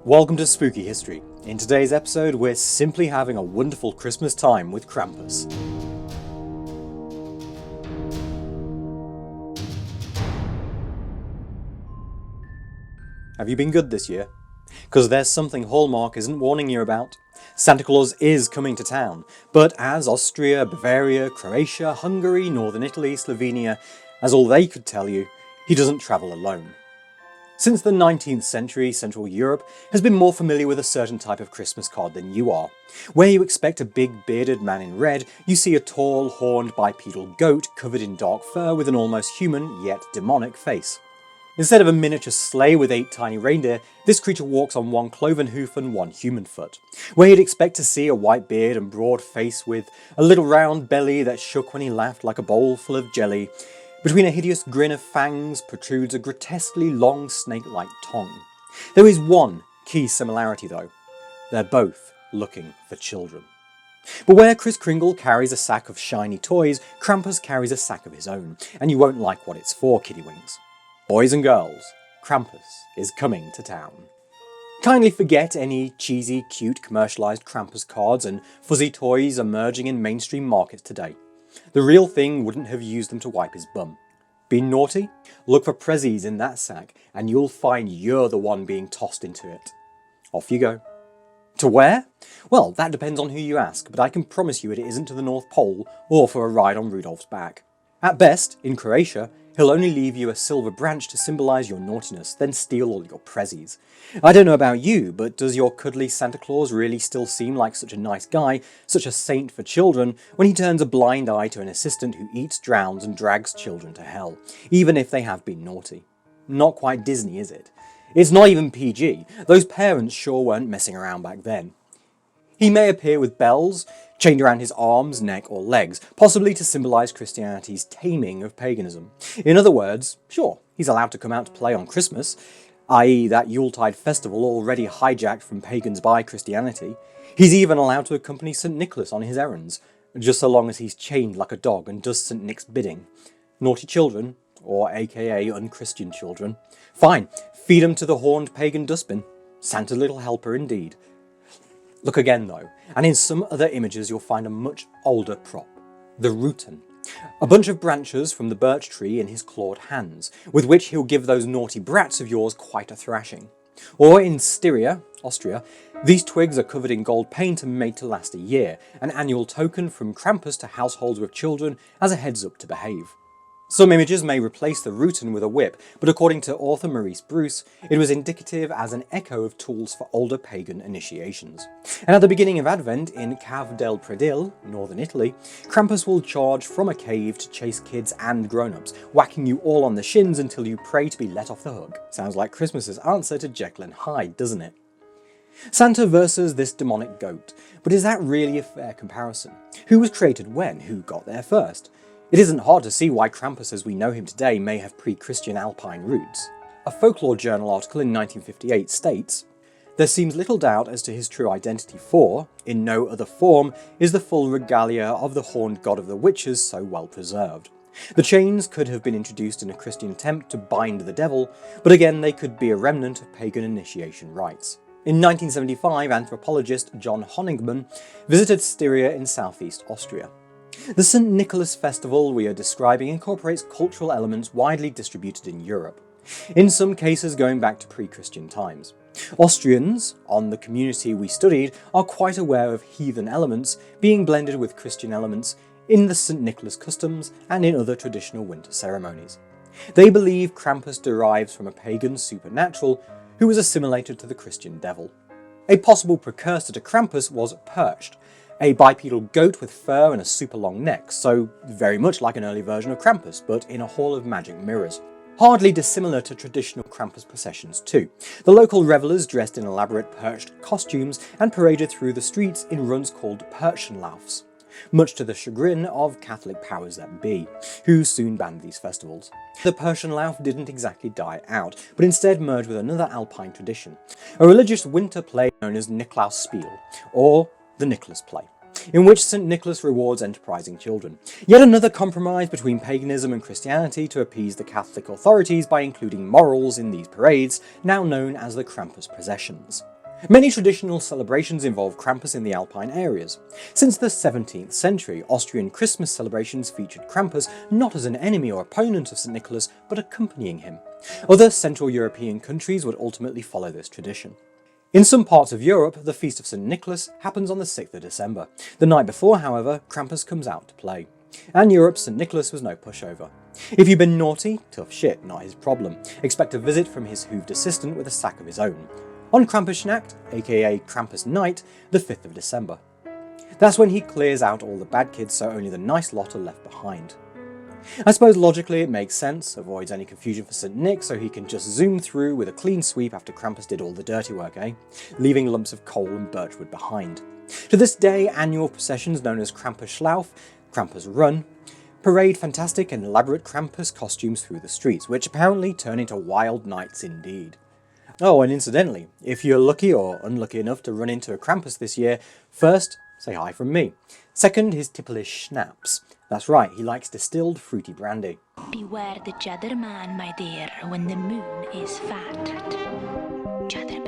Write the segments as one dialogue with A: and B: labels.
A: Welcome to Spooky History. In today's episode, we're simply having a wonderful Christmas time with Krampus. Have you been good this year? Because there's something Hallmark isn't warning you about. Santa Claus is coming to town, but as Austria, Bavaria, Croatia, Hungary, Northern Italy, Slovenia, as all they could tell you, he doesn't travel alone. Since the 19th century, Central Europe has been more familiar with a certain type of Christmas card than you are. Where you expect a big bearded man in red, you see a tall, horned bipedal goat covered in dark fur with an almost human, yet demonic face. Instead of a miniature sleigh with 8 tiny reindeer, this creature walks on 1 cloven hoof and 1 human foot. Where you'd expect to see a white beard and broad face with a little round belly that shook when he laughed like a bowl full of jelly, between a hideous grin of fangs protrudes a grotesquely long snake-like tongue. There is one key similarity though. They're both looking for children. But where Kris Kringle carries a sack of shiny toys, Krampus carries a sack of his own, and you won't like what it's for, kiddywinks. Boys and girls, Krampus is coming to town. Kindly forget any cheesy, cute, commercialised Krampus cards and fuzzy toys emerging in mainstream markets today. The real thing wouldn't have used them to wipe his bum. Being naughty? Look for prezzies in that sack, and you'll find you're the one being tossed into it. Off you go. To where? Well, that depends on who you ask, but I can promise you it isn't to the North Pole or for a ride on Rudolph's back. At best, in Croatia, he'll only leave you a silver branch to symbolise your naughtiness, then steal all your prezzies. I don't know about you, but does your cuddly Santa Claus really still seem like such a nice guy, such a saint for children, when he turns a blind eye to an assistant who eats, drowns and drags children to hell, even if they have been naughty? Not quite Disney, is it? It's not even PG. Those parents sure weren't messing around back then. He may appear with bells chained around his arms, neck or legs, possibly to symbolise Christianity's taming of paganism. In other words, sure, he's allowed to come out to play on Christmas, i.e. that Yuletide festival already hijacked from pagans by Christianity. He's even allowed to accompany St. Nicholas on his errands, just so long as he's chained like a dog and does St. Nick's bidding. Naughty children, or aka unchristian children, fine, feed 'em to the horned pagan dustbin. Santa's little helper indeed. Look again though, and in some other images you'll find a much older prop. The Rutan. A bunch of branches from the birch tree in his clawed hands, with which he'll give those naughty brats of yours quite a thrashing. Or in Styria, Austria, these twigs are covered in gold paint and made to last a year, an annual token from Krampus to households with children as a heads up to behave. Some images may replace the Rutan with a whip, but according to author Maurice Bruce, it was indicative as an echo of tools for older pagan initiations. And at the beginning of Advent, in Cave del Predil, northern Italy, Krampus will charge from a cave to chase kids and grown-ups, whacking you all on the shins until you pray to be let off the hook. Sounds like Christmas's answer to Jekyll and Hyde, doesn't it? Santa versus this demonic goat, but is that really a fair comparison? Who was created when? Who got there first? It isn't hard to see why Krampus as we know him today may have pre-Christian alpine roots. A folklore journal article in 1958 states, "There seems little doubt as to his true identity for, in no other form is the full regalia of the horned god of the witches so well preserved. The chains could have been introduced in a Christian attempt to bind the devil, but again they could be a remnant of pagan initiation rites." In 1975, anthropologist John Honigman visited Styria in southeast Austria. The St. Nicholas festival we are describing incorporates cultural elements widely distributed in Europe, in some cases going back to pre-Christian times. Austrians, on the community we studied, are quite aware of heathen elements being blended with Christian elements in the St. Nicholas customs and in other traditional winter ceremonies. They believe Krampus derives from a pagan supernatural who was assimilated to the Christian devil. A possible precursor to Krampus was Percht, a bipedal goat with fur and a super long neck, so very much like an early version of Krampus, but in a hall of magic mirrors. Hardly dissimilar to traditional Krampus processions too. The local revellers dressed in elaborate perched costumes and paraded through the streets in runs called Perchenlaufs, much to the chagrin of Catholic powers that be, who soon banned these festivals. The Perchenlauf didn't exactly die out, but instead merged with another alpine tradition, a religious winter play known as Niklausspiel, or the Nicholas play. in which St. Nicholas rewards enterprising children. Yet another compromise between paganism and Christianity to appease the Catholic authorities by including morals in these parades, now known as the Krampus processions. Many traditional celebrations involve Krampus in the Alpine areas. Since the 17th century, Austrian Christmas celebrations featured Krampus not as an enemy or opponent of St. Nicholas, but accompanying him. Other Central European countries would ultimately follow this tradition. In some parts of Europe, the Feast of St. Nicholas happens on the 6th of December. The night before, however, Krampus comes out to play. And Europe's St. Nicholas was no pushover. If you've been naughty, tough shit, not his problem. Expect a visit from his hooved assistant with a sack of his own. On Krampusnacht, aka Krampus Night, the 5th of December. That's when he clears out all the bad kids so only the nice lot are left behind. I suppose logically it makes sense, avoids any confusion for St. Nick so he can just zoom through with a clean sweep after Krampus did all the dirty work, leaving lumps of coal and birchwood behind. To this day, annual processions known as Krampuslauf, Krampus Run, parade fantastic and elaborate Krampus costumes through the streets, which apparently turn into wild nights indeed. Oh, and incidentally, if you're lucky or unlucky enough to run into a Krampus this year, first, say hi from me. Second, his tippelish schnapps. That's right, he likes distilled fruity brandy.
B: Beware the Jadder man, my dear, when the moon is fat. Jadder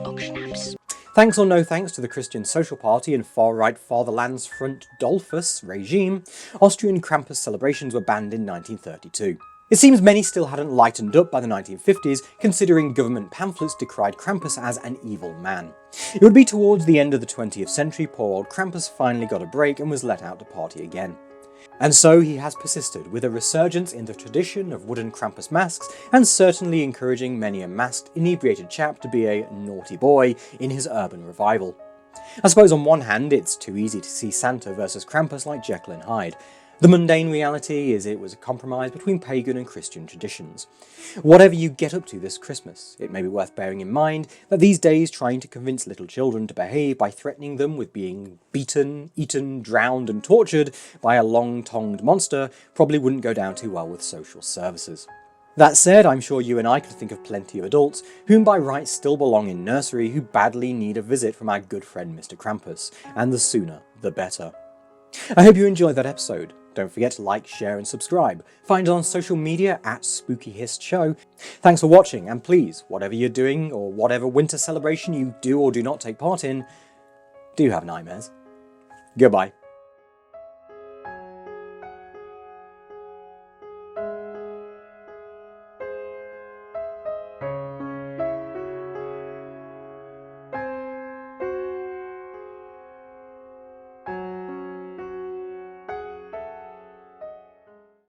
B: och schnapps.
A: Thanks or no thanks to the Christian Social Party and far-right Fatherland's Front Dollfuss regime, Austrian Krampus celebrations were banned in 1932. It seems many still hadn't lightened up by the 1950s, considering government pamphlets decried Krampus as an evil man. It would be towards the end of the 20th century poor old Krampus finally got a break and was let out to party again. And so he has persisted, with a resurgence in the tradition of wooden Krampus masks, and certainly encouraging many a masked, inebriated chap to be a naughty boy in his urban revival. I suppose on one hand it's too easy to see Santa versus Krampus like Jekyll and Hyde. The mundane reality is it was a compromise between pagan and Christian traditions. Whatever you get up to this Christmas, it may be worth bearing in mind that these days trying to convince little children to behave by threatening them with being beaten, eaten, drowned and tortured by a long-tongued monster probably wouldn't go down too well with social services. That said, I'm sure you and I could think of plenty of adults, whom by rights still belong in nursery, who badly need a visit from our good friend Mr. Krampus, and the sooner the better. I hope you enjoyed that episode. Don't forget to like, share and subscribe. Find us on social media at SpookyHistShow. Thanks for watching, and please, whatever you're doing or whatever winter celebration you do or do not take part in, do have nightmares. Goodbye.